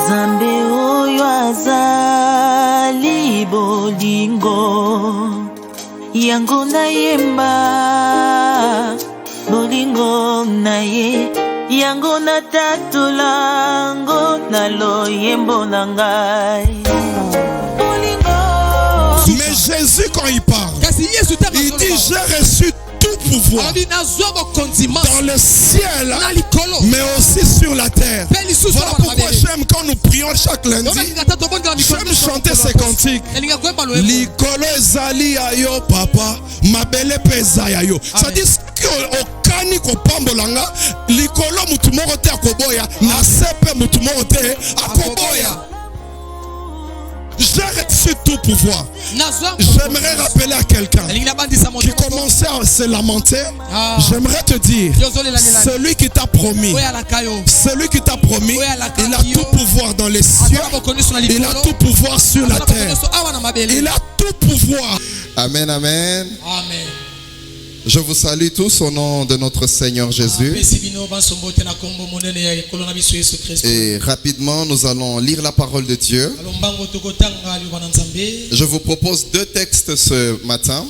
Nzambe oyo azali bolingo, yango nayemba bolingo naye, yango natatulango na loyembo na ngai. Mais Jésus, quand il parle, il dit: j'ai reçu tout pouvoir dans le ciel, mais aussi sur la terre. Voilà pourquoi j'aime quand nous prions chaque lundi. J'aime chanter ces cantiques. Likolo ezali ayo papa, mabele peza yayo. Ça dit que okani ko pambolanga, likolo mutu moko te akoboya, na sepe mutu moko te akoboya. J'ai reçu tout pouvoir. J'aimerais rappeler à quelqu'un qui commençait à se lamenter. J'aimerais te dire, celui qui t'a promis, il a tout pouvoir dans les cieux, il a tout pouvoir sur la terre, il a tout pouvoir. Amen, amen. Amen. Je vous salue tous au nom de notre Seigneur Jésus. Et rapidement, nous allons lire la parole de Dieu. Je vous propose deux textes ce matin.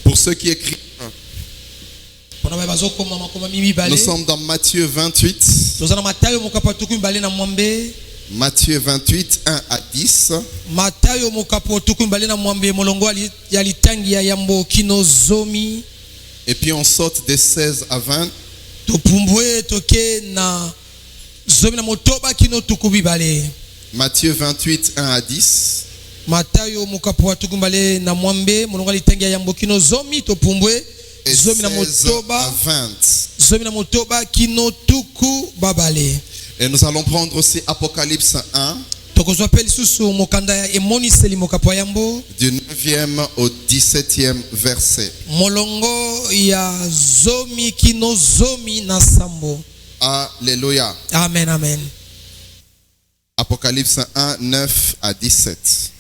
Pour ceux qui écrivent, nous sommes dans Matthieu 28. Matthieu 28, 1 à 10. Et puis on saute des 16 à 20. Matthieu 28, 1 à 10. Et 16 à 20. Et nous allons prendre aussi Apocalypse 1. Du 9e au 17e verset. Alléluia. Amen, amen. Apocalypse 1, 9 à 17.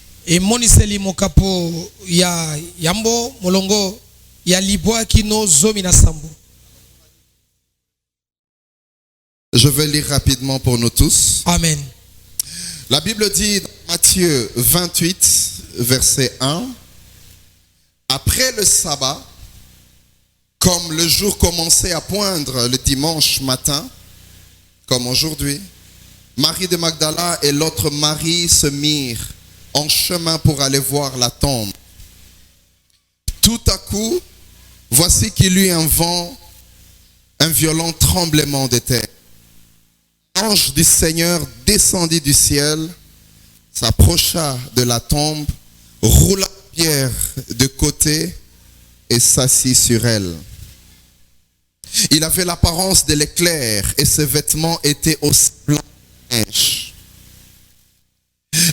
Je vais lire rapidement pour nous tous. Amen. La Bible dit dans Matthieu 28, verset 1, après le sabbat, comme le jour commençait à poindre le dimanche matin, comme aujourd'hui, Marie de Magdala et l'autre Marie se mirent en chemin pour aller voir la tombe. Tout à coup, voici qu'il y eut un vent, un violent tremblement de terre. L'ange du Seigneur descendit du ciel, s'approcha de la tombe, roula la pierre de côté et s'assit sur elle. Il avait l'apparence de l'éclair et ses vêtements étaient aussi blancs que neige.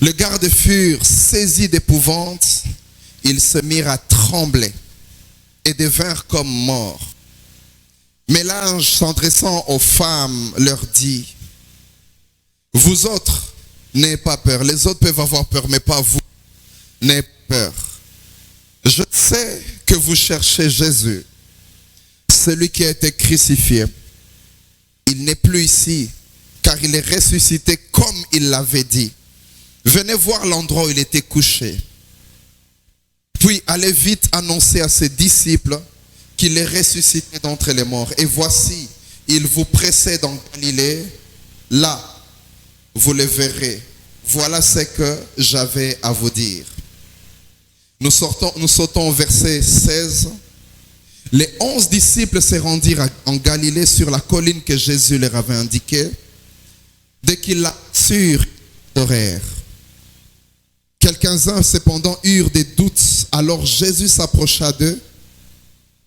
Les gardes furent saisis d'épouvante, ils se mirent à trembler et devinrent comme morts. Mais l'ange s'adressant aux femmes leur dit: vous autres, n'ayez pas peur. Les autres peuvent avoir peur, mais pas vous. N'ayez pas peur. Je sais que vous cherchez Jésus, celui qui a été crucifié. Il n'est plus ici, car il est ressuscité comme il l'avait dit. Venez voir l'endroit où il était couché. Puis allez vite annoncer à ses disciples qu'il est ressuscité d'entre les morts. Et voici, il vous précède en Galilée. Là, vous le verrez. Voilà ce que j'avais à vous dire. Nous sautons au verset 16. Les 11 disciples se rendirent en Galilée sur la colline que Jésus leur avait indiquée. Dès qu'ils la surent, ils adorèrent. Quelques-uns cependant eurent des doutes. Alors Jésus s'approcha d'eux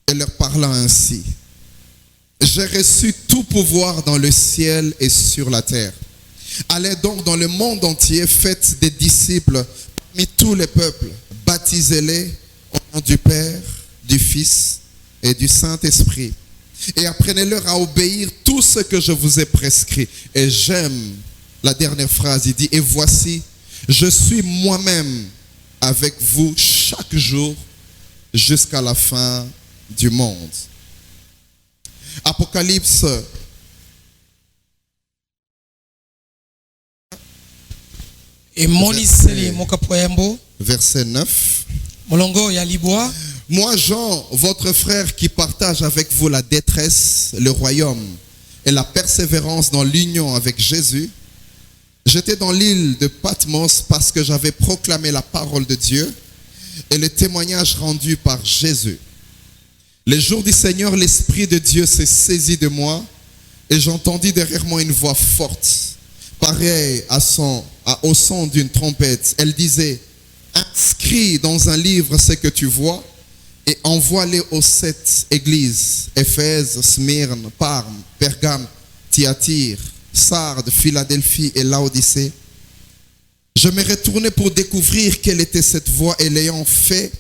et leur parla ainsi: j'ai reçu tout pouvoir dans le ciel et sur la terre. Allez donc dans le monde entier, faites des disciples parmi tous les peuples, baptisez-les au nom du Père, du Fils et du Saint-Esprit. Et apprenez-leur à obéir tout ce que je vous ai prescrit. Et j'aime la dernière phrase, il dit: et voici, je suis moi-même avec vous chaque jour jusqu'à la fin du monde. Apocalypse verset 9. Moi, Jean, votre frère qui partage avec vous la détresse, le royaume et la persévérance dans l'union avec Jésus, j'étais dans l'île de Patmos parce que j'avais proclamé la parole de Dieu et le témoignage rendu par Jésus. Le jour du Seigneur, l'Esprit de Dieu s'est saisi de moi et j'entendis derrière moi une voix forte, pareille au son d'une trompette. Elle disait: inscris dans un livre ce que tu vois et envoie-les aux 7 églises: Éphèse, Smyrne, Parme, Pergame, Thyatire, Sardes, Philadelphie et Laodicée. Je me retournai pour découvrir quelle était cette voix et l'ayant fait,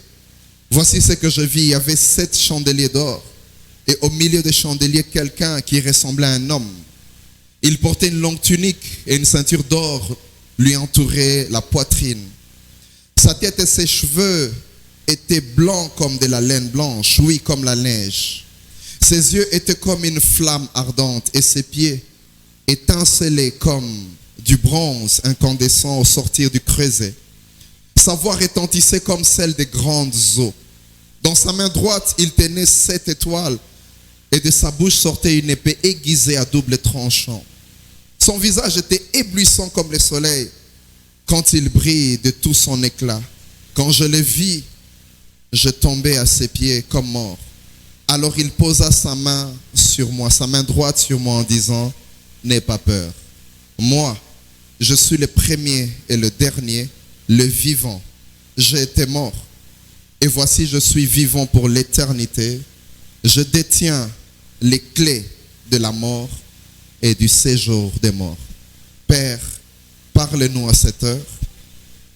voici ce que je vis. Il y avait 7 chandeliers d'or et au milieu des chandeliers quelqu'un qui ressemblait à un homme. Il portait une longue tunique et une ceinture d'or lui entourait la poitrine. Sa tête et ses cheveux étaient blancs comme de la laine blanche, oui, comme la neige. Ses yeux étaient comme une flamme ardente et ses pieds étincelaient comme du bronze incandescent au sortir du creuset. Sa voix retentissait comme celle des grandes eaux. Dans sa main droite, il tenait 7 étoiles et de sa bouche sortait une épée aiguisée à double tranchant. Son visage était éblouissant comme le soleil quand il brille de tout son éclat. Quand je le vis, je tombai à ses pieds comme mort. Alors il posa sa main sur moi, sa main droite sur moi en disant: n'aie pas peur. Moi, je suis le premier et le dernier, le vivant. J'ai été mort et voici je suis vivant pour l'éternité. Je détiens les clés de la mort et du séjour des morts. Père, parle-nous à cette heure.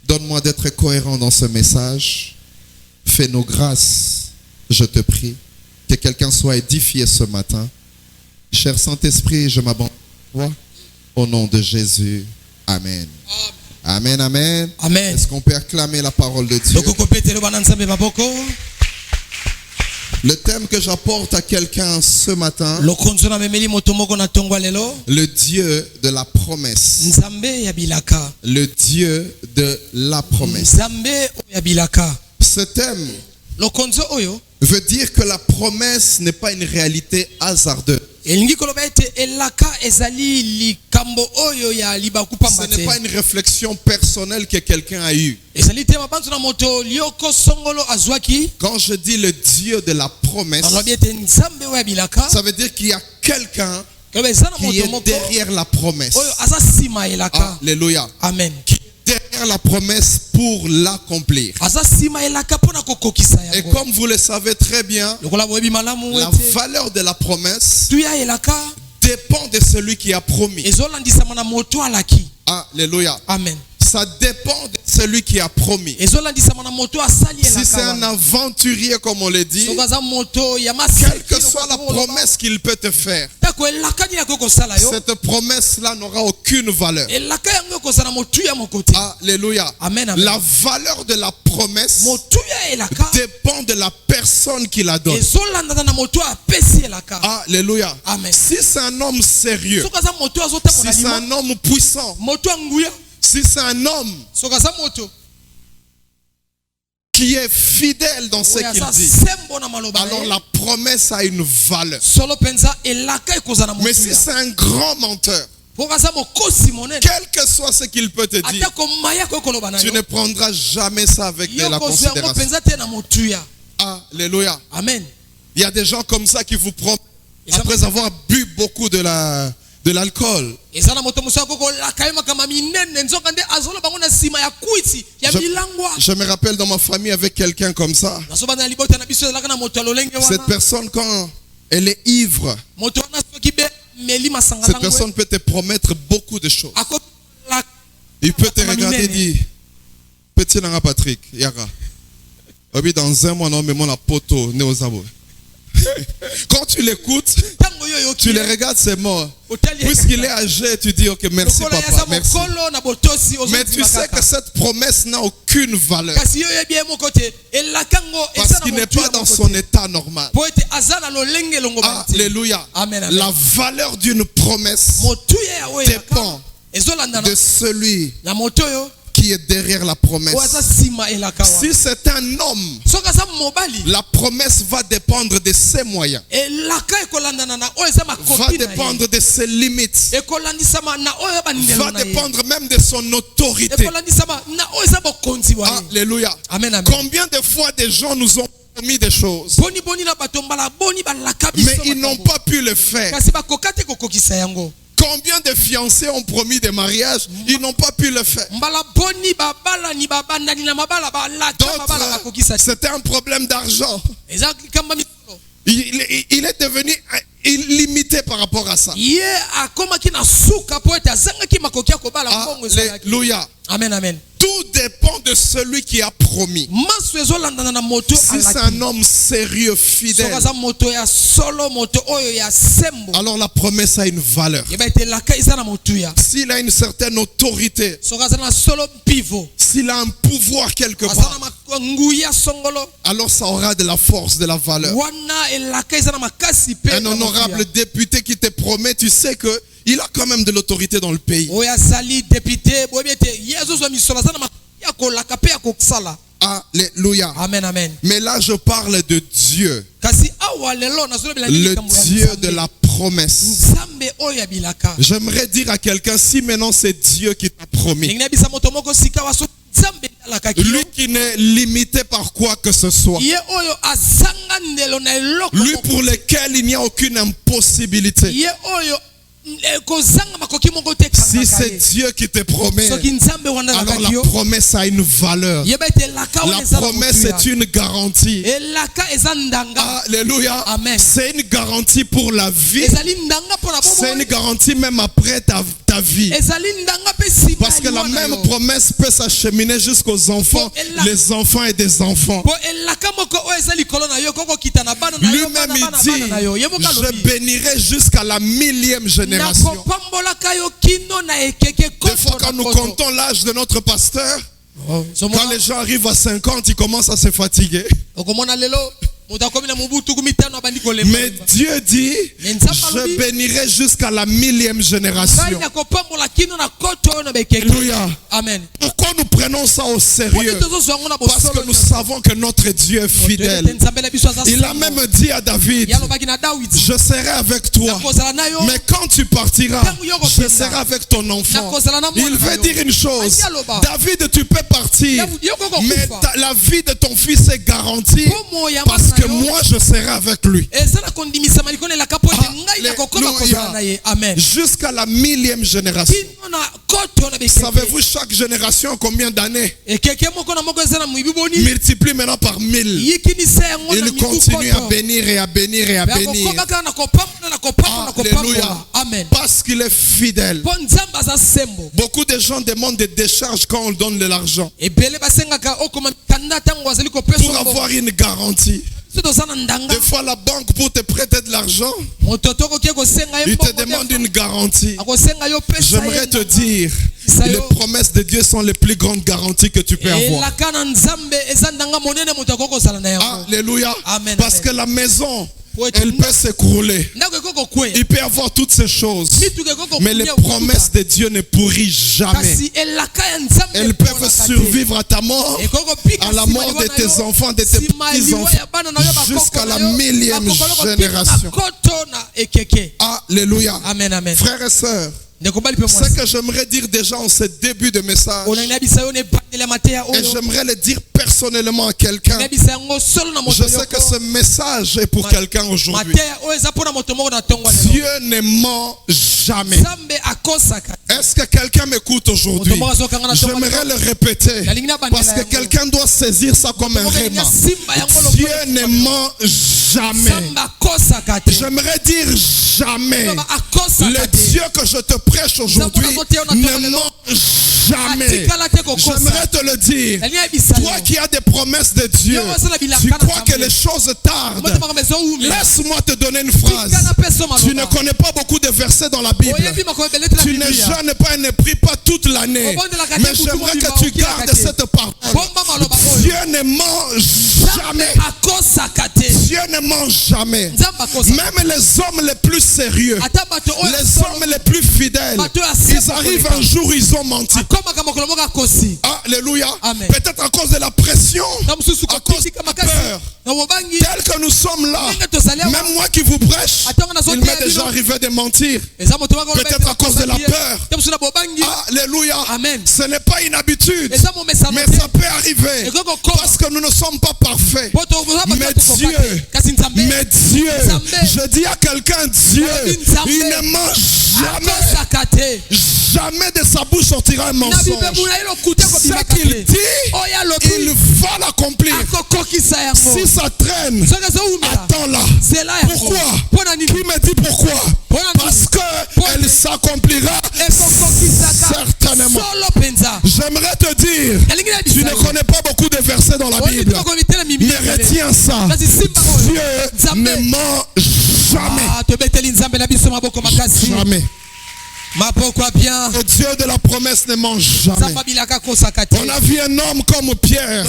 Donne-moi d'être cohérent dans ce message. Fais-nous grâce, je te prie. Que quelqu'un soit édifié ce matin. Cher Saint-Esprit, je m'abandonne à toi. Au nom de Jésus. Amen. Amen, amen. Amen. Est-ce qu'on peut acclamer la parole de Dieu? Le thème que j'apporte à quelqu'un ce matin, le Dieu de la promesse. Le Dieu de la promesse. Ce thème veut dire que la promesse n'est pas une réalité hasardeuse. Ce n'est pas une réflexion personnelle que quelqu'un a eue. Quand je dis le Dieu de la promesse, ça veut dire qu'il y a quelqu'un qui est derrière la promesse. Alléluia. Amen. Derrière la promesse pour l'accomplir. Et comme vous le savez très bien, la valeur de la promesse dépend de celui qui a promis. Alléluia. Amen. Ça dépend de celui qui a promis. Si c'est un aventurier, comme on le dit, quelle que soit la promesse qu'il peut te faire, cette promesse-là n'aura aucune valeur. Alléluia. Amen, amen. La valeur de la promesse dépend de la personne qui la donne. Alléluia. Amen. Si c'est un homme sérieux, si c'est un homme puissant, si c'est un homme qui est fidèle dans ce qu'il dit, alors la promesse a une valeur. Mais si c'est un grand menteur, quel que soit ce qu'il peut te dire, tu ne prendras jamais ça avec de la considération. Alléluia. Amen. Il y a des gens comme ça qui vous promettent après avoir bu beaucoup de l'alcool. Je me rappelle dans ma famille avec quelqu'un comme ça. Cette personne, quand elle est ivre, cette personne peut te promettre beaucoup de choses. Il peut te regarder et dire: petit Nanga Patrick, Yara, dans un mois, non, mais mon poto, Néozabo. Quand tu l'écoutes, tu le regardes, c'est mort. Puisqu'il est âgé, tu dis: ok, merci papa, merci. Mais tu sais que cette promesse n'a aucune valeur. Parce qu'il n'est pas dans son état normal. Alléluia. La valeur d'une promesse dépend de celui qui qui est derrière la promesse. Si c'est un homme, la promesse va dépendre de ses moyens, va dépendre de ses limites, va dépendre même de son autorité. Alléluia. Amen, amen. Combien de fois des gens nous ont promis des choses, mais ils n'ont pas pu le faire. Combien de fiancés ont promis des mariages, ils n'ont pas pu le faire. D'autres, c'était un problème d'argent. Il est devenu illimité par rapport à ça. Alléluia. Amen, amen. Tout dépend de celui qui a promis. Si c'est un homme sérieux, fidèle, alors la promesse a une valeur. S'il a une certaine autorité, s'il a un pouvoir quelque part, alors ça aura de la force, de la valeur. Un honorable député qui te promet, tu sais que il a quand même de l'autorité dans le pays. Alléluia. Amen, amen. Mais là, je parle de Dieu. Le Dieu de la promesse. J'aimerais dire à quelqu'un, si maintenant c'est Dieu qui t'a promis, lui qui n'est limité par quoi que ce soit, lui pour lequel il n'y a aucune impossibilité. Si c'est Dieu qui te promet, alors la promesse a une valeur. La promesse est une garantie. Alléluia. C'est une garantie pour la vie. C'est une garantie même après ta vie. Parce que la même promesse peut s'acheminer jusqu'aux enfants, les enfants et des enfants. Lui-même il dit, je bénirai jusqu'à la 1000e génération. Des fois quand nous comptons l'âge de notre pasteur, quand les gens arrivent à 50, ils commencent à se fatiguer. Mais Dieu dit, je bénirai jusqu'à la 1000e génération. Alléluia. Amen. Pourquoi nous prenons ça au sérieux? Parce que nous savons que notre Dieu est fidèle. Il a même dit à David, je serai avec toi, mais quand tu partiras, je serai avec ton enfant. Il veut dire une chose, David, tu peux partir, mais la vie de ton fils est garantie, parce que moi je serai avec lui. Amen. Jusqu'à la 1000e génération. Savez-vous chaque génération combien d'années? Multiplie maintenant par 1000. Il continue à bénir et à bénir et à bénir. Alléluia. Amen. Parce qu'il est fidèle. Beaucoup de gens demandent des décharges quand on donne de l'argent, pour avoir une garantie. Des fois la banque, pour te prêter de l'argent, il te demande une garantie. J'aimerais te dire, les promesses de Dieu sont les plus grandes garanties que tu peux avoir. Alléluia. Parce que la maison, elle peut s'écrouler, il peut y avoir toutes ces choses, mais les promesses de Dieu ne pourrissent jamais. Elles peuvent survivre à ta mort, à la mort de tes enfants, de tes petits-enfants, jusqu'à la 1000e génération. Alléluia. Frères et sœurs, ce que j'aimerais dire déjà en ce début de message, et j'aimerais le dire personnellement à quelqu'un, je sais que ce message est pour quelqu'un aujourd'hui. Dieu ne ment jamais. Est-ce que quelqu'un m'écoute aujourd'hui? J'aimerais le répéter, parce que quelqu'un doit saisir ça comme un réma. Dieu ne ment jamais. J'aimerais dire jamais. Le Dieu que je te prêche aujourd'hui ne ment jamais. J'aimerais te le dire. Toi qui as des promesses de Dieu, tu crois que les choses tardent. Laisse-moi te donner une phrase. Tu ne connais pas beaucoup de versets dans la Bible, Tu ne jeûnes pas et ne pries pas toute l'année. Mais j'aimerais que tu gardes cette parole. Dieu ne mange jamais. Dieu ne mange jamais. Même les hommes les plus sérieux, les hommes les plus fidèles, ils arrivent un jour, ils ont menti. Alléluia. Peut-être à cause de la pression, à cause de la peur. Tel que nous sommes là, même moi qui vous prêche, il m'est déjà arrivé de mentir. Peut-être à cause de la peur. Alléluia. Ce n'est pas une habitude, mais ça peut arriver parce que nous ne sommes pas parfaits. Mais Dieu, je dis à quelqu'un, Dieu, il ne mange jamais. Jamais de sa bouche sortira un mensonge. Ce qu'il dit, il va l'accomplir. Si ça traîne, attends-là. Pourquoi? Qui me dit pourquoi? Parce qu'elle s'accomplira certainement. J'aimerais te dire, tu ne connais pas beaucoup de versets dans la Bible, mais retiens ça. Dieu ne mange jamais. Jamais. Le Dieu de la promesse ne mange jamais. On a vu un homme comme Pierre,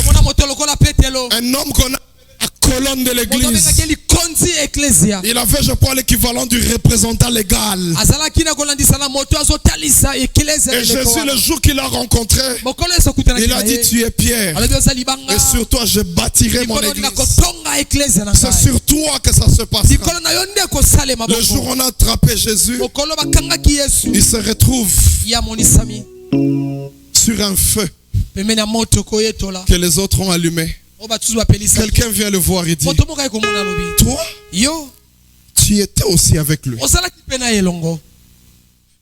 un homme qu'on a la colonne de l'église. Il avait, je crois, l'équivalent du représentant légal. Et Jésus, le jour qu'il a rencontré, il a dit, tu es Pierre, et sur toi je bâtirai mon église. C'est sur toi que ça se passera. Le jour où on a attrapé Jésus, il se retrouve sur un feu que les autres ont allumé. Quelqu'un vient le voir et dit, toi, tu étais aussi avec lui.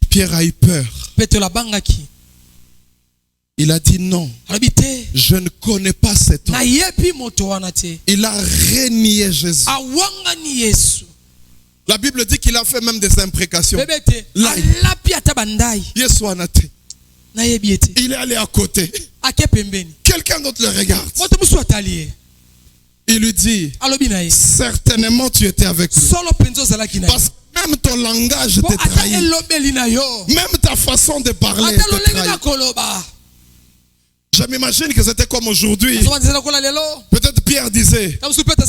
Pierre a eu peur. Il a dit non, je ne connais pas cet homme. Il a renié Jésus. La Bible dit qu'il a fait même des imprécations. Il est allé à côté. Quelqu'un d'autre le regarde. Il lui dit, certainement tu étais avec lui. Parce que même ton langage te trahit. Même ta façon de parler te trahit. Je m'imagine que c'était comme aujourd'hui. Peut-être Pierre disait,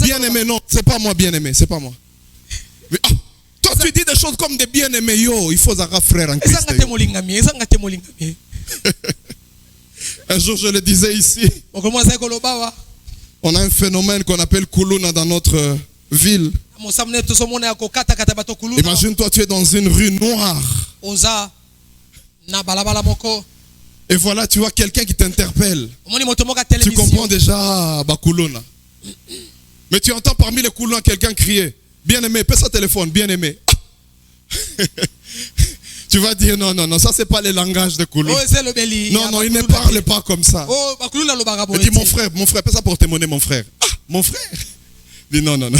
bien-aimé, non, c'est pas moi bien-aimé, c'est pas moi. Mais, toi tu dis des choses comme des bien-aimés, yo, il faut un frère en Christ. Un jour je le disais ici, on a un phénomène qu'on appelle Kuluna dans notre ville. Imagine-toi, tu es dans une rue noire. Et voilà, tu vois quelqu'un qui t'interpelle. Tu comprends déjà Kuluna. Mais tu entends parmi les Kuluna quelqu'un crier, bien-aimé, paie sa téléphone, bien-aimé. Tu vas dire non, non, non, ça c'est pas le langage de Kuluna. Non, non, il ne parle pas comme ça. Il dit mon frère, paie sa porte-monnaie, mon frère. Ah, mon frère. Il dit non, non, non.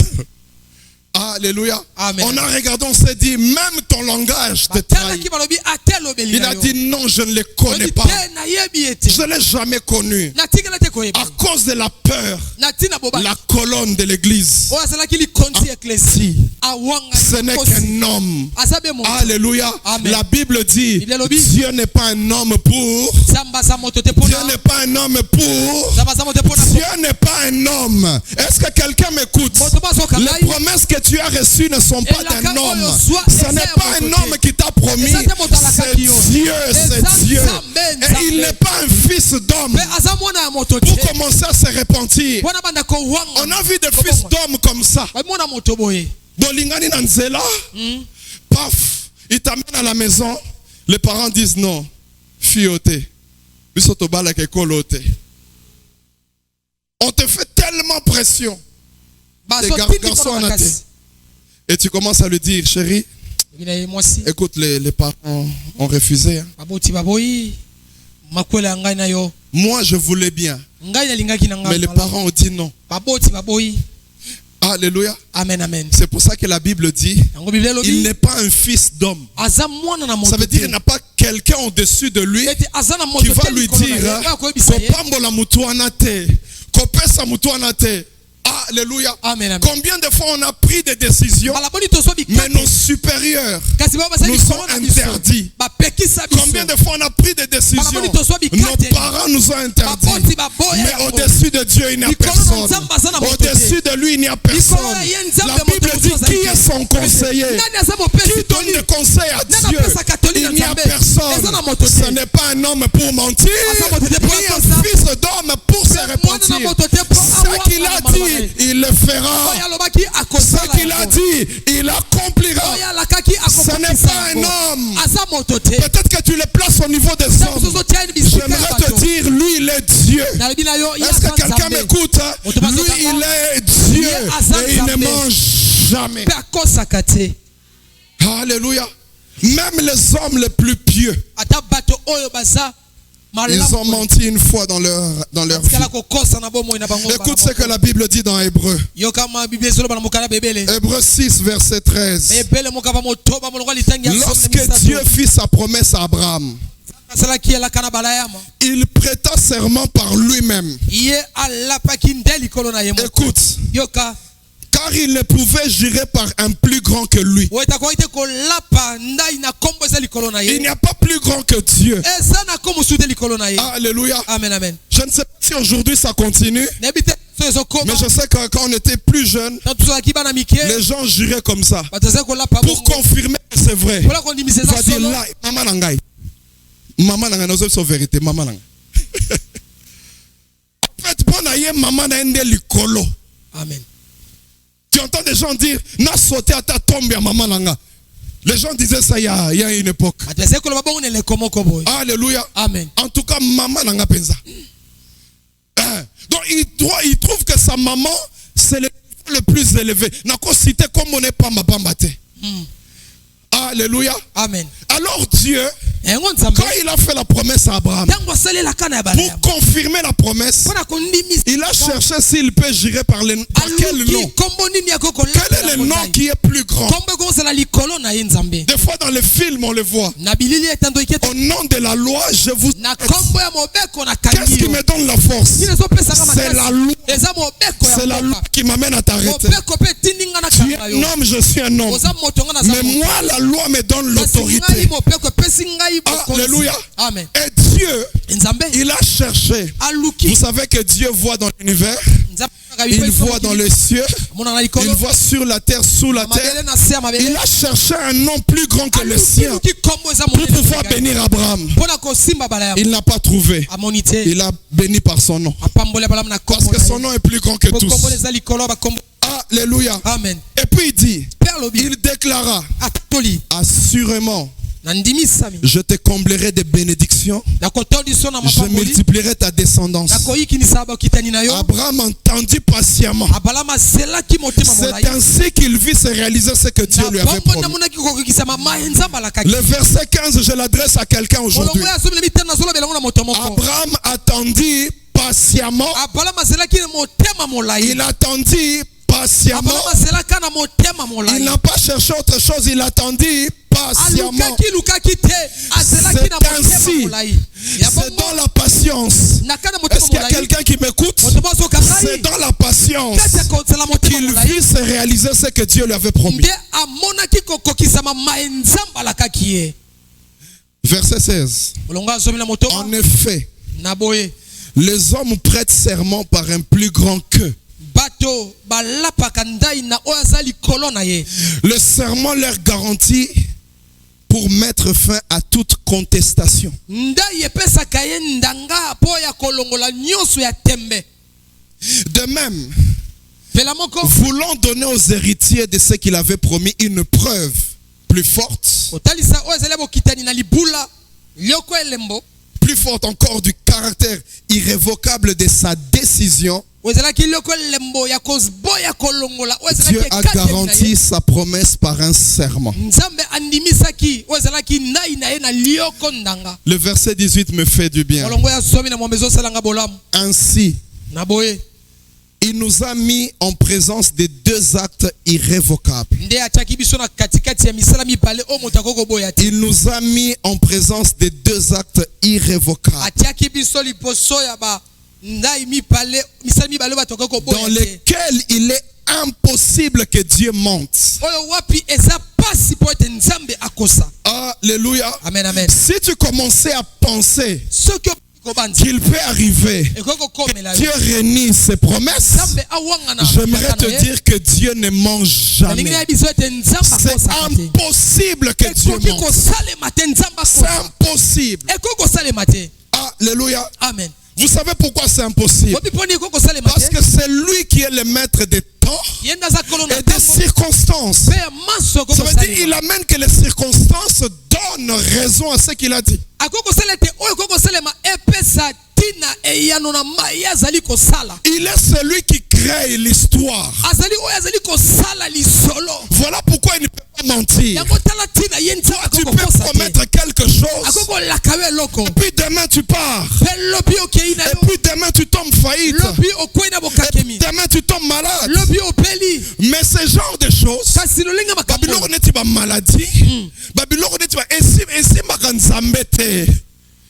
Alléluia. Amen. On a regardé, on s'est dit, même ton langage te trahit. Il a dit non, je ne le connais pas. Je ne l'ai jamais connu. À cause de la peur, la colonne de l'église. Ce n'est qu'un homme. Alléluia. Amen. La Bible dit, Dieu n'est pas un homme pour. Dieu n'est pas un homme pour. Dieu n'est pas un homme. Est-ce que quelqu'un m'écoute? Les promesses que tu as reçues ne sont pas d'un homme. Ce n'est pas un homme qui t'a promis. C'est Dieu, c'est Dieu. Et il n'est pas un fils d'homme pour commencer à se repentir. On a vu des fils d'hommes comme ça. Bolingani Nanzela, paf, il t'amène à la maison. Les parents disent non, fioté. On te fait tellement pression. Garçon en athée. Et tu commences à lui dire, chérie, écoute, les parents ont refusé. Hein. Moi, je voulais bien. Mais les parents ont dit non. Alléluia. Amen, amen. C'est pour ça que la Bible dit, il n'est pas un fils d'homme. Ça veut dire qu'il n'a pas quelqu'un au-dessus de lui qui va lui dire, Alléluia. Amen, amen. Combien de fois on a pris des décisions, mais nos supérieurs nous ont interdit. Combien de fois on a pris des décisions, nos parents nous ont interdit. Mais au-dessus de Dieu, il n'y a personne. Au-dessus de lui, il n'y a personne. La Bible dit qui est son conseiller, qui donne des conseils à Dieu. Il n'y a personne. Ce n'est pas un homme pour mentir, ni un fils d'homme pour se repentir. Ce qu'il a dit, il le fera. Ce qu'il a dit, il accomplira. Ce n'est pas un homme. Peut-être que tu le places au niveau des hommes. J'aimerais te dire, lui, il est Dieu. Est-ce que quelqu'un m'écoute? Lui, il est Dieu et il ne mange jamais. Alléluia. Même les hommes les plus pieux, ils ont menti une fois dans leur vie. Écoute ce que la Bible dit dans Hébreu. Hébreu 6, verset 13. Lorsque Dieu fit sa promesse à Abraham, il prêta serment par lui-même. Écoute. Car il ne pouvait jurer par un plus grand que lui. Il n'y a pas plus grand que Dieu. Alléluia. Amen, amen. Je ne sais pas si aujourd'hui ça continue, mais je sais que quand on était plus jeune, les gens juraient comme ça pour confirmer que c'est vrai. Va dire là, maman nangai. Maman nangai, nous sommes vérité, maman nangai. En fait, bon aïe, maman nangai likolo. Amen. Tu entends des gens dire, n'a sauté à ta tombe à maman nanga. Les gens disaient ça il y a une époque. Alléluia. Amen. En tout cas, maman nanga penza. Donc il trouve que sa maman, c'est le plus élevé. N'a qu'à citer comme on n'est pas ma bambate. Alléluia. Amen. Alors Dieu, quand il a fait la promesse à Abraham, pour confirmer la promesse, il a cherché s'il peut jurer par quel nom. Quel est le nom qui est plus grand? Des fois dans les films on le voit. Au nom de la loi, je vous... Qu'est-ce qui me donne la force? C'est la loi. C'est la loi qui m'amène à t'arrêter. Tu es un homme, je suis un homme. Mais moi, la loi me donne l'autorité. Alléluia. Amen. Et Dieu, il a cherché. Vous savez que Dieu voit dans l'univers, il voit dans les cieux, il voit sur la terre, sous la terre. Il a cherché un nom plus grand que le sien pour pouvoir bénir Abraham. Il n'a pas trouvé. Il a béni par son nom. Parce que son nom est plus grand que tous. Alléluia. Amen. Et puis il dit, il déclara, assurément, je te comblerai de bénédictions, je multiplierai ta descendance. Abraham entendit patiemment. C'est ainsi qu'il vit se réaliser ce que Dieu lui avait promis. Le verset 15, je l'adresse à quelqu'un aujourd'hui. Abraham attendit patiemment. Il attendit patiemment. Il n'a pas cherché autre chose, il attendit patiemment. C'est ainsi. C'est dans la patience. Est-ce qu'il y a quelqu'un qui m'écoute? C'est dans la patience qu'il vit se réaliser ce que Dieu lui avait promis. Verset 16. En effet, les hommes prêtent serment par un plus grand qu'eux. Le serment leur garantit pour mettre fin à toute contestation. De même, voulant donner aux héritiers de ce qu'il avait promis une preuve plus forte, plus forte encore du caractère irrévocable de sa décision, Dieu a garanti sa promesse par un serment. Le verset 18 me fait du bien. Ainsi, il nous a mis en présence des deux actes irrévocables. Il nous a mis en présence des deux actes irrévocables. dans lesquels il est impossible que Dieu monte. Alléluia. Amen, amen. Si tu commençais à penser qu'il peut arriver que Dieu réunit ses promesses, j'aimerais te dire que Dieu ne mange jamais. C'est impossible que Dieu monte. C'est impossible. Alléluia. Amen. Vous savez pourquoi c'est impossible? Parce que c'est lui qui est le maître des temps et des circonstances. Ça veut dire qu'il amène que les circonstances donnent raison à ce qu'il a dit. Il est celui qui crée l'histoire. Voilà pourquoi il ne peut pas mentir. Toi, tu peux promettre quelque chose et puis demain tu pars. Et puis demain tu tombes faillite. Et puis demain tu tombes malade. Mais ce genre de choses, Babylone n'est pas maladie. Babylone n'est pas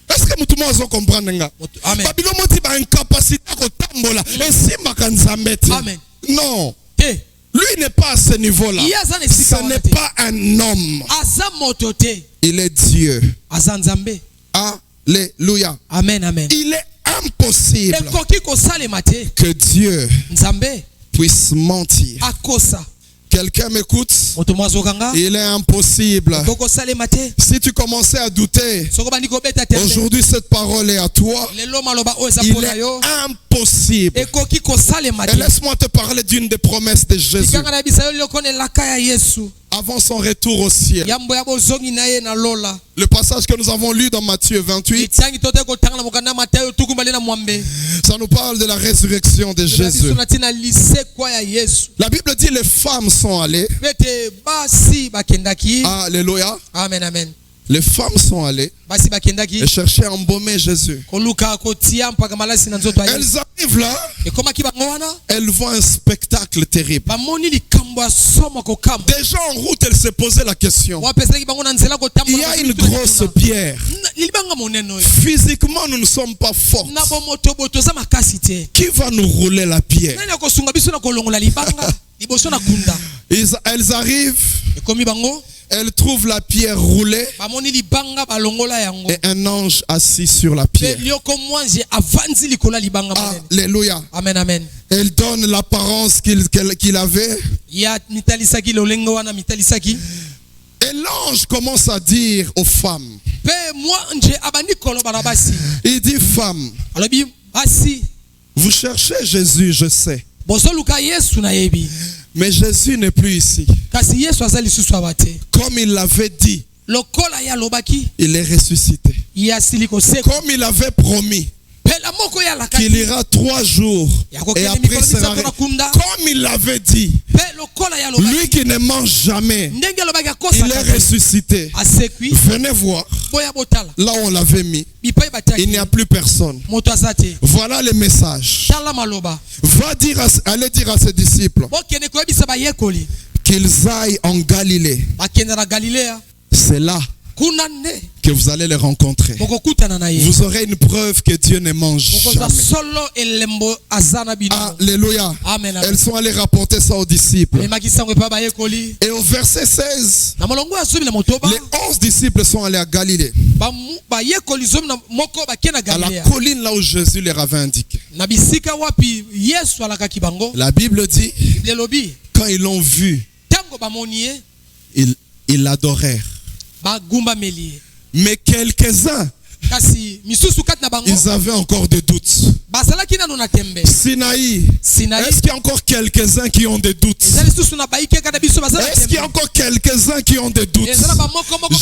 est-ce que tout le monde comprend? Babylone n'est pas incapacité à tambola. Non. Lui n'est pas à ce niveau-là. Ce n'est pas un homme. Il est Dieu. Alléluia. Amen, amen. Il est impossible que Dieu puisse mentir. Quelqu'un m'écoute? Il est impossible. Si tu commençais à douter, aujourd'hui cette parole est à toi. Il est impossible. Et laisse-moi te parler d'une des promesses de Jésus. Avant son retour au ciel. Le passage que nous avons lu dans Matthieu 28, ça nous parle de la résurrection de Jésus. La Bible dit les femmes sont allées. Alléluia. Amen, amen. Les femmes sont allées et cherchaient à embaumer Jésus. Elles arrivent là, elles voient un spectacle terrible. Déjà en route, elles se posaient la question. Il y a une grosse pierre. Physiquement, nous ne sommes pas forts. Qui va nous rouler la pierre? Elles arrivent. Elle trouve la pierre roulée et un ange assis sur la pierre. Alléluia. Amen, amen. Elle donne l'apparence qu'il avait. Et l'ange commence à dire aux femmes. Il dit, femmes, vous cherchez Jésus, je sais. Mais Jésus n'est plus ici. Comme il l'avait dit, il est ressuscité. Comme il avait promis qu'il ira 3 jours et après sera. Comme il l'avait dit, lui qui ne mange jamais, il est ressuscité. Venez voir. Là où on l'avait mis, il n'y a plus personne. Voilà le message. Allez dire à ses disciples qu'ils aillent en Galilée. C'est là que vous allez les rencontrer. Vous aurez une preuve que Dieu ne mange jamais. Alléluia. Amen, amen. Elles sont allées rapporter ça aux disciples. Et au verset 16, les 11 disciples sont allés à Galilée, à la colline là où Jésus leur avait indiqué. La Bible dit, quand ils l'ont vu, ils l'adorèrent. Mais quelques-uns, ils avaient encore des doutes. Sinaï, est-ce qu'il y a encore quelques-uns qui ont des doutes? Est-ce qu'il y a encore quelques-uns qui ont des doutes?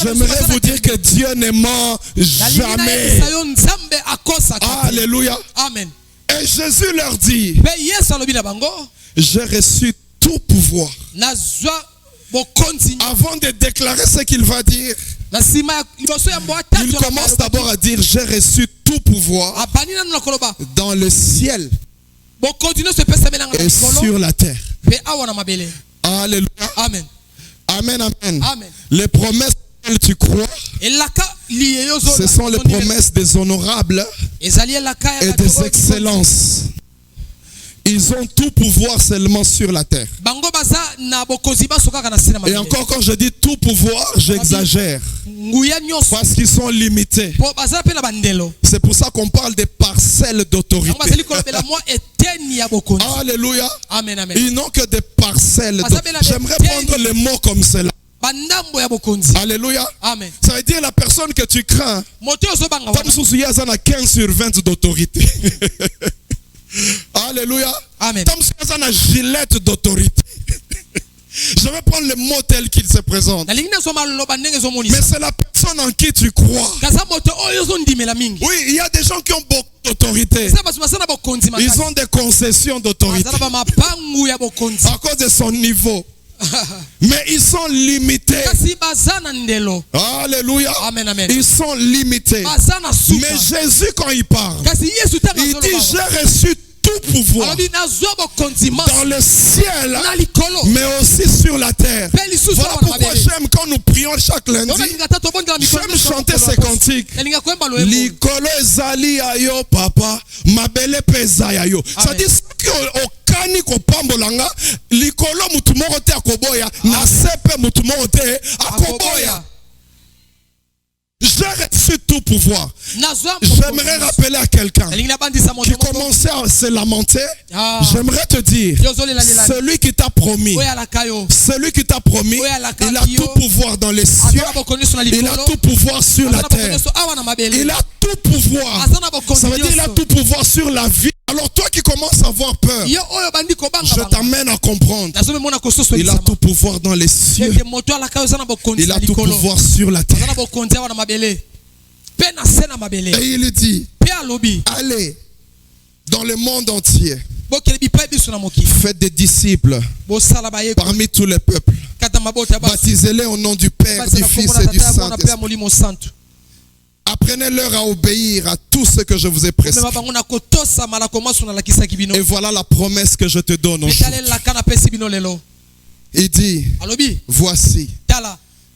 J'aimerais vous dire que Dieu ne ment jamais. Alléluia. Amen. Et Jésus leur dit, j'ai reçu tout pouvoir. Avant de déclarer ce qu'il va dire, il commence d'abord à dire, j'ai reçu tout pouvoir dans le ciel et sur la terre. Alléluia. Amen. Amen, amen. Les promesses auxquelles tu crois, ce sont les promesses des honorables et des excellences. Ils ont tout pouvoir seulement sur la terre. Et encore quand je dis tout pouvoir, j'exagère. Parce qu'ils sont limités. C'est pour ça qu'on parle des parcelles d'autorité. Alléluia. Ils n'ont que des parcelles. J'aimerais prendre les mots comme cela. Alléluia. Amen. Ça veut dire la personne que tu crains. Il y a 15 sur 20 d'autorité. Alléluia. Amen. Une gilette d'autorité. Je vais prendre le mot tel qu'il se présente. Mais c'est la personne en qui tu crois. Oui, il y a des gens qui ont beaucoup d'autorité. Ils ont des concessions d'autorité à cause de son niveau. Mais ils sont limités. Alléluia. Amen, amen. Ils sont limités. Mais Jésus, quand il parle, il dit: j'ai reçu tout pouvoir dans le ciel, mais aussi sur la terre. Voilà pourquoi j'aime quand nous prions chaque lundi. J'aime chanter ces cantiques. Likolo ezali ayo papa, mabele peza yayo. Ça dit okani ko pambolanga, likolo mutu moko te akoboya, na sepe mutu moko te akoboya. J'ai reçu tout pouvoir. J'aimerais rappeler à quelqu'un qui commençait à se lamenter. J'aimerais te dire, celui qui t'a promis, il a tout pouvoir dans les cieux, il a tout pouvoir sur la terre, il a tout pouvoir. Ça veut dire qu'il a tout pouvoir sur la vie. Alors toi qui commences à avoir peur, je t'amène à comprendre. Il a tout pouvoir dans les cieux. Il a tout pouvoir sur la terre. Et il dit: allez dans le monde entier, faites des disciples parmi tous les peuples, baptisez-les au nom du Père, du Fils et du Saint-Esprit. Apprenez-leur à obéir à tout ce que je vous ai prescrit. Et voilà la promesse que je te donne aujourd'hui. Il dit: voici,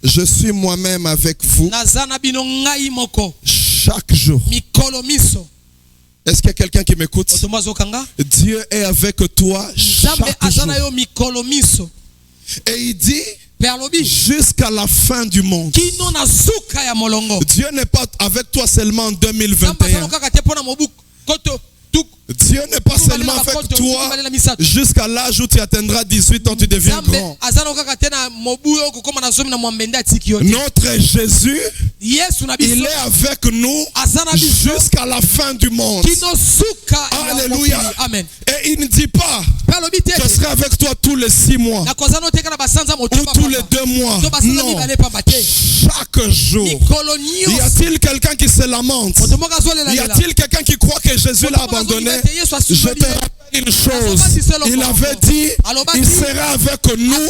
je suis moi-même avec vous chaque jour. Est-ce qu'il y a quelqu'un qui m'écoute? Dieu est avec toi chaque jour. Et il dit: jusqu'à la fin du monde. Dieu n'est pas avec toi seulement en 2021. Dieu n'est pas seulement avec toi jusqu'à l'âge où tu atteindras 18 ans, tu deviens grand. Notre Jésus, il est avec nous jusqu'à la fin du monde. Alléluia. Et il ne dit pas: je serai avec toi tous les 6 mois ou tous les 2 mois. Non. Chaque jour. Y a-t-il quelqu'un qui se lamente? Y a-t-il quelqu'un qui croit que Jésus l'a abandonné? Je te rappelle une chose. Il avait dit: il sera avec nous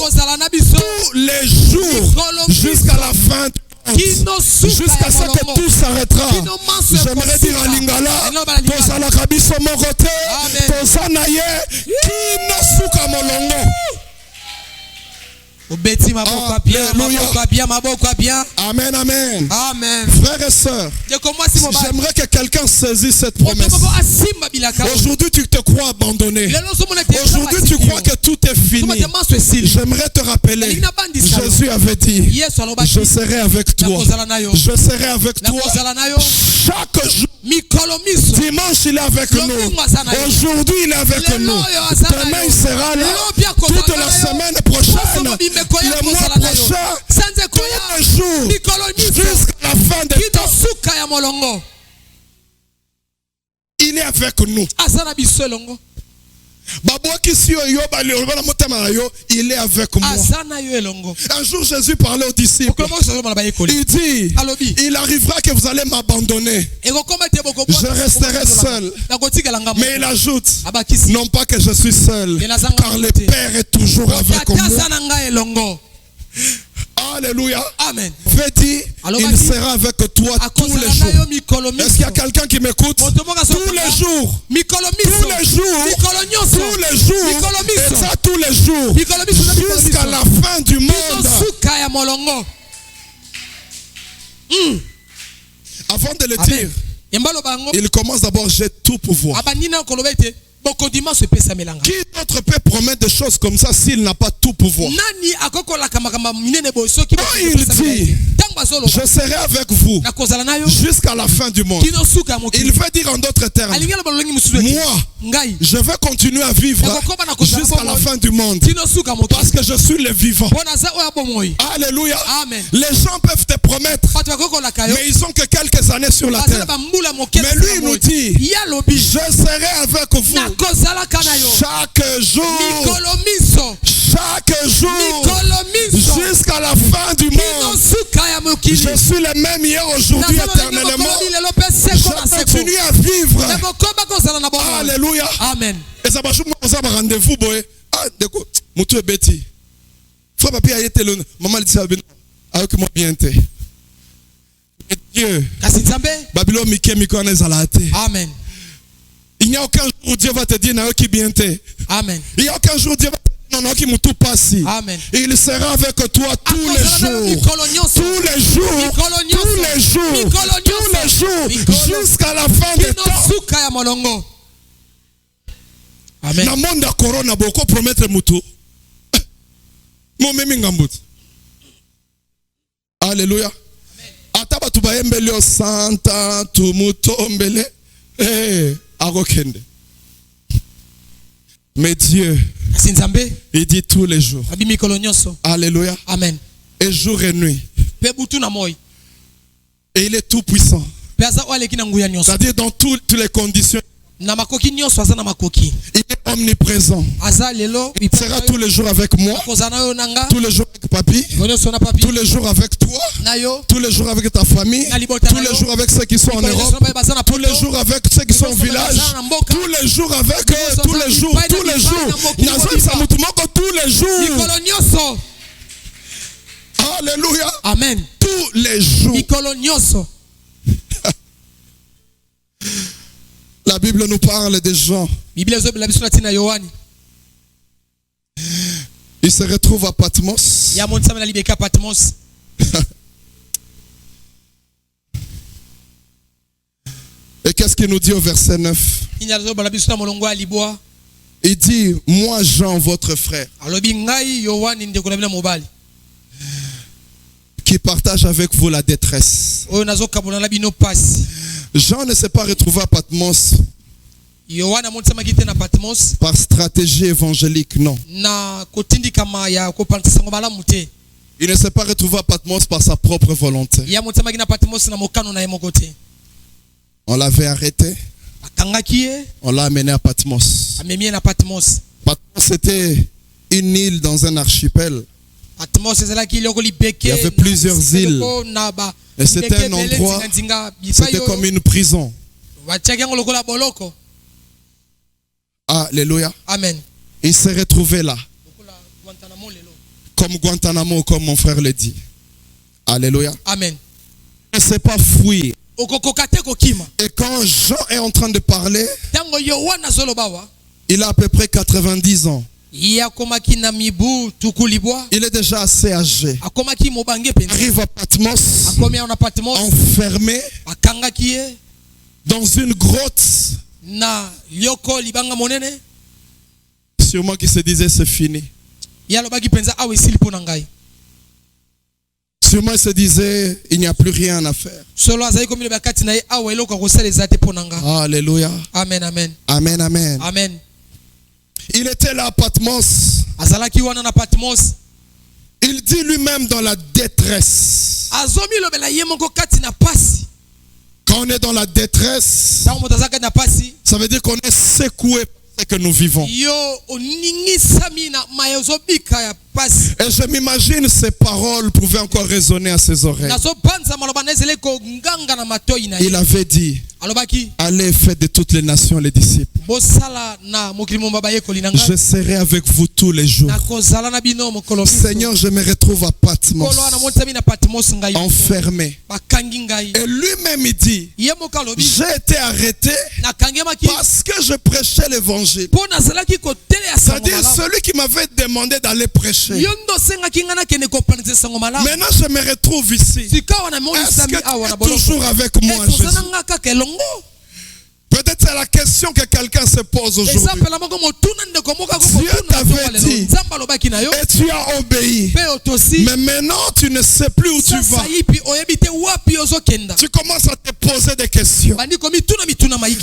tous les jours jusqu'à la fin du monde, jusqu'à ce que tout s'arrêtera. J'aimerais dire à Lingala: Tozala kabiso mokote, Tozanaye, Kino suka molongo. Amen, amen. Amen. Frères et sœurs, j'aimerais que quelqu'un saisisse cette promesse. Aujourd'hui, tu te crois abandonné. Aujourd'hui, tu crois que tout est fini. J'aimerais te rappeler, Jésus avait dit: je serai avec toi. Je serai avec toi chaque jour. Dimanche, il est avec nous. Aujourd'hui, il est avec nous. Demain, il sera là. Toute la semaine prochaine, le mois prochain, tous les jours, jusqu'à la fin des temps. Il est avec nous. Il est avec moi. Un jour, Jésus parlait aux disciples. Il dit: il arrivera que vous allez m'abandonner. Je resterai seul. Mais il ajoute: non pas que je suis seul, car le Père est toujours avec moi. Alléluia. Amen. Fais-dit, il sera avec toi tous les jours. Est-ce qu'il y a quelqu'un qui m'écoute? Tous les jours. Tous les jours. Tous les jours. Et ça tous les jours. Jusqu'à la fin du monde. Avant de le dire, Il commence d'abord, j'ai tout pouvoir. Qui d'autre peut promettre des choses comme ça s'il n'a pas tout pouvoir? Il dit, je serai avec vous jusqu'à la fin du monde. Il veut dire en d'autres termes, moi, je vais continuer à vivre jusqu'à la fin du monde parce que je suis le vivant. Alléluia. Amen. Les gens peuvent te promettre, mais ils ont que quelques années sur la terre. Mais lui il nous dit, je serai avec vous chaque jour, jusqu'à la fin du monde. Je suis le même hier, aujourd'hui, éternellement. Je continue à vivre. Alléluia. Amen. Et ça va jouer un rendez-vous, boy. Ah, d'accord. Moutou est bêti. Frère papi a été le maman dit ça avec moi bien té. Dieu. Babylone Miko Nezalate. Amen. Il n'y a aucun jour où Dieu va te dire n'a qui bien té. Amen. Il n'y a aucun jour où Dieu va te dire non qui moutou passi. Amen. Il sera avec toi tous les jours. Tous les jours. Tous les jours. Tous les jours. Jusqu'à la fin des temps. Amen. Na monde ya corona boko promettre mutu. Mo memi ngambut. Alléluia. Ataba tubayembele o santa tumutombele. Arokende. Mais Dieu, il dit tous les jours. Alléluia. Amen. Et jour et nuit. Et il est tout puissant. C'est-à-dire dans toutes les conditions. Il est omniprésent. Il sera tous les jours avec moi, tous les jours avec papi, tous les jours avec toi, tous les jours avec ta famille, tous les jours avec ceux qui sont en Europe, tous les jours avec ceux qui sont au village, tous les jours avec eux, tous les jours, tous les jours. Tous les jours. Alléluia. Amen. Tous les jours. La Bible nous parle des gens. Ils se retrouvent à Patmos. Et qu'est-ce qu'il nous dit au verset 9? Il dit, moi Jean, votre frère, qui partage avec vous la détresse. Jean ne s'est pas retrouvé à Patmos par stratégie évangélique, non. Il ne s'est pas retrouvé à Patmos par sa propre volonté. On l'avait arrêté. On l'a amené à Patmos. Patmos était une île dans un archipel. Il y avait plusieurs îles. Et c'était un endroit, c'était comme une prison. Alléluia. Amen. Il s'est retrouvé là. Comme Guantanamo, comme mon frère le dit. Alléluia. Amen. Il ne s'est pas fouillé. Et quand Jean est en train de parler, il a à peu près 90 ans. Il est déjà assez âgé. Il arrive à Patmos, enfermé dans une grotte. Sûrement qu'il se disait c'est fini. Sûrement il se disait il n'y a plus rien à faire. Alléluia. Amen, amen. Amen, amen. Amen. Il était là à Patmos. Il dit lui-même dans la détresse. Quand on est dans la détresse, ça veut dire qu'on est secoué par ce que nous vivons. Et je m'imagine ces paroles pouvaient encore résonner à ses oreilles. Il avait dit, allez, faites de toutes les nations les disciples. Je serai avec vous tous les jours. Seigneur, je me retrouve à Patmos, enfermé. Et lui-même il dit, j'ai été arrêté parce que je prêchais l'évangile. C'est-à-dire celui qui m'avait demandé d'aller prêcher. Maintenant je me retrouve ici. Est-ce que tu es toujours avec moi, Jésus? Peut-être c'est la question que quelqu'un se pose aujourd'hui. Dieu t'avait dit et tu as obéi. Mais maintenant tu ne sais plus où tu vas. Tu commences à te poser des questions.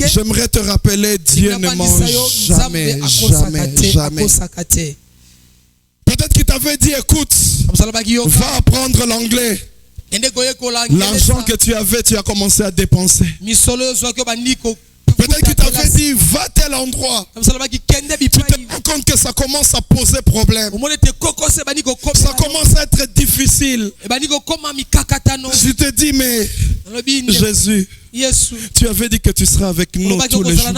J'aimerais te rappeler, Dieu ne ment jamais, jamais, jamais. Peut-être qu'il t'avait dit, écoute, va apprendre l'anglais. L'argent que tu avais, tu as commencé à dépenser. Peut-être qu'il t'avait dit, va à tel endroit. Tu te rends compte que ça commence à poser problème. Ça commence à être difficile. Je te dis, mais Jésus, tu avais dit que tu seras avec nous tous les jours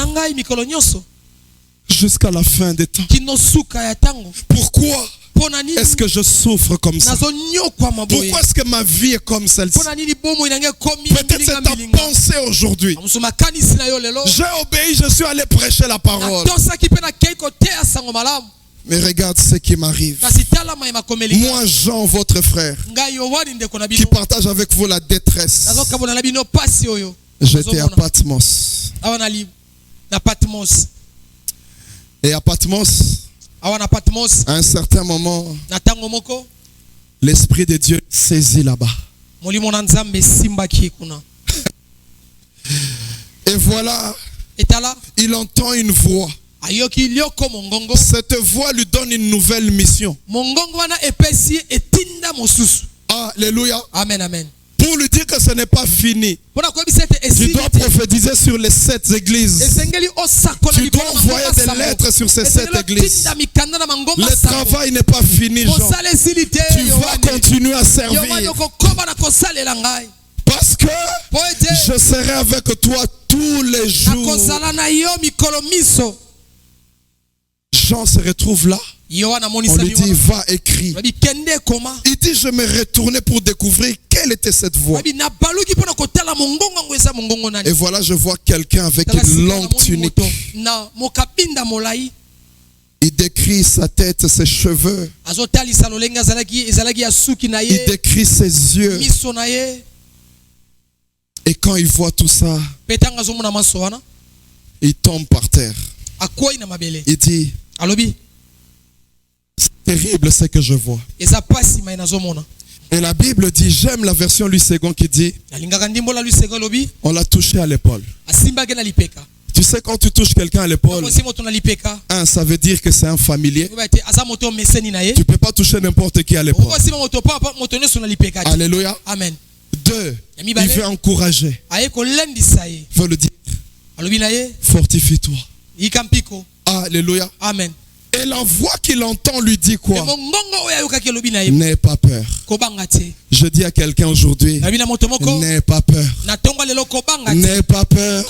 jusqu'à la fin des temps. Pourquoi est-ce que je souffre comme ça? Pourquoi est-ce que ma vie est comme celle-ci? Peut-être c'est ta pensée aujourd'hui. J'ai obéi, je suis allé prêcher la parole. Mais regarde ce qui m'arrive. Moi, Jean, votre frère, qui partage avec vous la détresse. J'étais à Patmos. Et à Patmos, à un certain moment, l'Esprit de Dieu saisit là-bas. Et voilà, il entend une voix. Cette voix lui donne une nouvelle mission. Alléluia. Amen, amen. Pour lui dire que ce n'est pas fini. Tu dois prophétiser sur les 7 églises. Tu dois envoyer des lettres sur ces 7 églises. Le travail n'est pas fini, Jean. Tu vas continuer à servir. Parce que je serai avec toi tous les jours. Jean se retrouve là. On lui dit, va écrire. Il dit, je me retournais pour découvrir quelle était cette voix. Et voilà, je vois quelqu'un avec une longue tunique. Il décrit sa tête, ses cheveux. Il décrit ses yeux. Et quand il voit tout ça, il tombe par terre. Il dit, c'est terrible ce que je vois. Et la Bible dit, j'aime la version Louis II qui dit, on l'a touché à l'épaule. Tu sais, quand tu touches quelqu'un à l'épaule, ça veut dire que c'est un familier. Tu ne peux pas toucher n'importe qui à l'épaule. Alléluia. Amen. 2, il veut encourager. Il veut le dire, fortifie-toi. Alléluia. Amen. Et la voix qu'il entend lui dit quoi? N'aie pas peur. Je dis à quelqu'un aujourd'hui, n'aie pas peur. N'aie pas peur.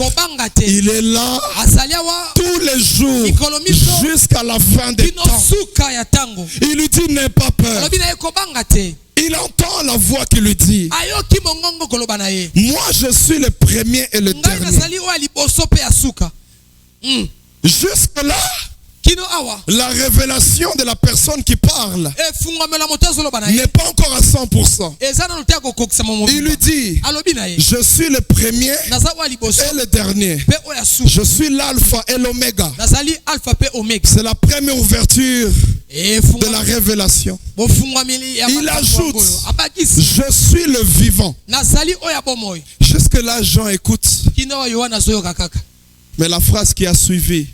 Il est là tous les jours jusqu'à la fin des temps. Il lui dit, n'aie pas peur. Il entend la voix qui lui dit, moi je suis le premier et le dernier. Jusque là, la révélation de la personne qui parle n'est pas encore à 100%. Il lui dit, je suis le premier et le dernier. Je suis l'alpha et l'oméga. C'est la première ouverture de la révélation. Il ajoute, je suis le vivant. Jusque là, Jean écoute. Mais la phrase qui a suivi,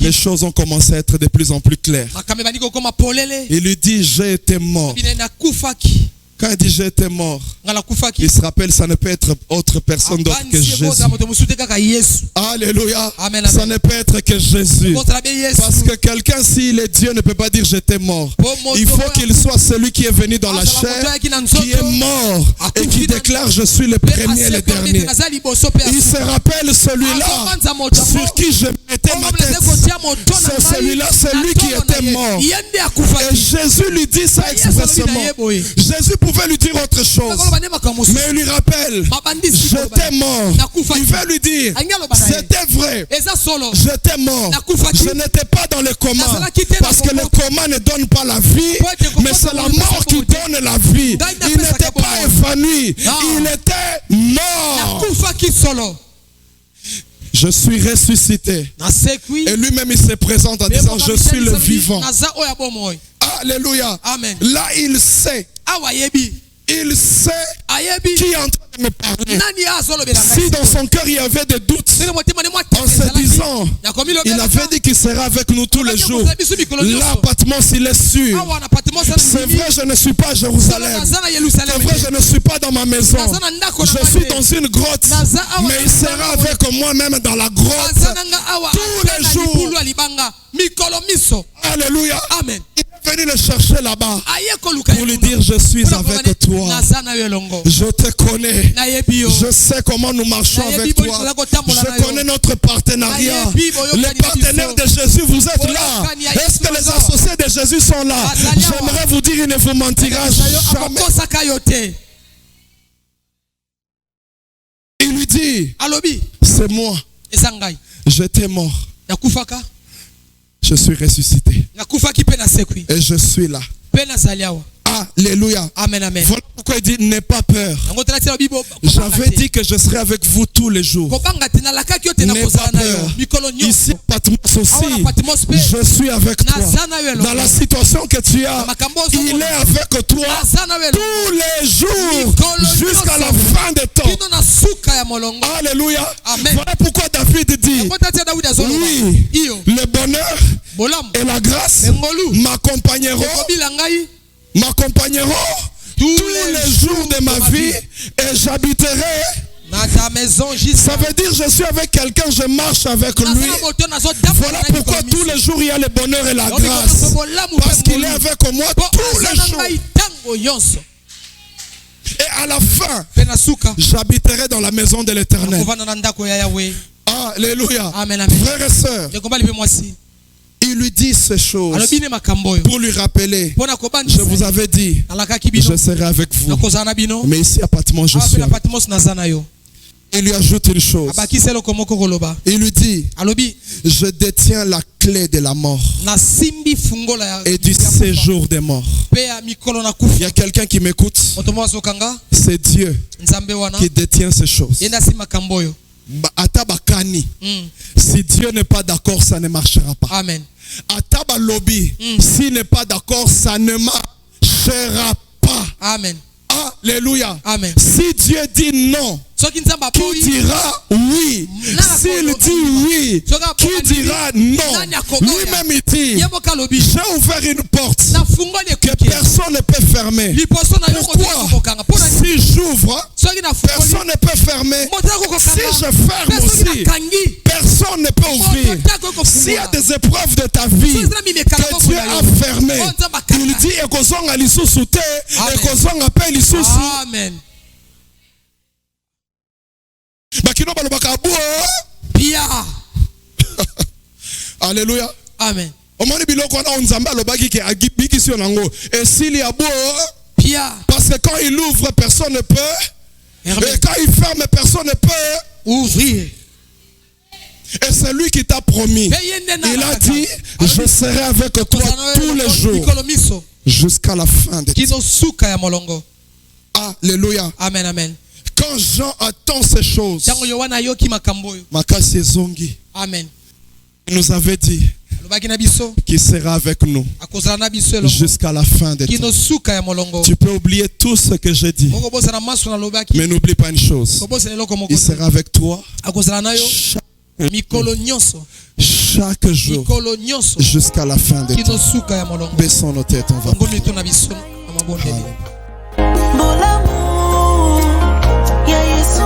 les choses ont commencé à être de plus en plus claires. Il lui dit, j'ai été mort. Quand il dit j'ai été mort, il se rappelle, ça ne peut être autre personne d'autre que Jésus. Alléluia. Amen, Ça amen. ne peut être que Jésus. Parce que quelqu'un, s'il est Dieu, ne peut pas dire j'étais mort. Il faut qu'il soit celui qui est venu dans la chair, qui est mort et qui déclare je suis le premier et le dernier. Il se rappelle celui-là sur qui je mettais ma tête. C'est celui-là, c'est lui qui était mort. Et Jésus lui dit ça expressément. Jésus pouvait lui dire autre chose, mais il lui rappelle, j'étais mort. Il veut lui dire, c'était vrai, j'étais mort. Je n'étais pas dans le coma, parce que le coma ne donne pas la vie, mais c'est la mort qui donne la vie. Il n'était pas évanoui, il était mort. Je suis ressuscité. Et lui-même il se présente en disant je suis le vivant. Alléluia. Amen. Là il sait. Il sait qui est en train de me parler. Si dans son cœur il y avait des doutes, en se disant, il avait dit qu'il sera avec nous tous les jours. Là, Patmos, il est sûr. C'est vrai, je ne suis pas à Jérusalem. C'est vrai, je ne suis pas dans ma maison. Je suis dans une grotte. Mais il sera avec moi même dans la grotte tous les jours. Alléluia. Amen. Il est venu le chercher là-bas pour lui dire je suis avec toi. Je te connais. Je sais comment nous marchons avec toi. Je connais notre partenariat. Les partenaires de Jésus, vous êtes là. Est-ce que les associés de Jésus sont là? J'aimerais vous dire, il ne vous mentira jamais. Il lui dit, c'est moi. J'étais mort. Je suis ressuscité. Et je suis là. Alléluia. Amen, amen. Voilà pourquoi il dit n'aie pas peur. J'avais dit que je serais avec vous tous les jours. N'aie pas peur. Ici, Patmos aussi, je suis avec toi. Dans la situation que tu as, il est avec toi tous les jours jusqu'à la fin des temps. Alléluia. Voilà pourquoi David dit oui, le bonheur et la grâce m'accompagneront tous les jours de ma vie et j'habiterai dans ta maison. Ça veut dire je suis avec quelqu'un, je marche avec lui. Voilà pourquoi tous les jours il y a le bonheur et la grâce. Parce qu'il est avec moi tous les jours. Et à la fin, j'habiterai dans la maison de l'Éternel. Alléluia. Frères et sœurs, il lui dit ces choses pour lui rappeler, je vous avais dit, je serai avec vous. Mais ici à Patmos, je suis avec vous. Il lui ajoute une chose. Il lui dit, je détiens la clé de la mort et du séjour des morts. Il y a quelqu'un qui m'écoute. C'est Dieu qui détient ces choses. Si Dieu n'est pas d'accord, ça ne marchera pas. Amen. Ataba lobby, s'il n'est pas d'accord, ça ne marchera pas. Amen. Alléluia. Amen. Si Dieu dit non, qui dira oui? S'il dit oui, qui dira non? Lui-même il dit, j'ai ouvert une porte que personne ne peut fermer. Pourquoi? Si j'ouvre, personne ne peut fermer. Si je ferme aussi, personne ne peut ouvrir. S'il y a des épreuves de ta vie que Dieu a fermées, il dit ekozonga lisusu te, ekozonga pe lisusu. Amen. Alléluia. Amen. Parce que quand il ouvre, personne ne peut. Et quand il ferme, personne ne peut ouvrir. Et c'est lui qui t'a promis. Il a dit, je serai avec toi tous les jours jusqu'à la fin de temps. Alléluia. Amen, amen. Quand Jean attend ces choses, Amen. Il nous avait dit qu'il sera avec nous jusqu'à la fin des temps. Tu peux oublier tout ce que j'ai dit, mais n'oublie pas une chose. Il sera avec toi chaque jour jusqu'à la fin des temps. Baissons nos têtes, on va prier. Bolamu ya Yesu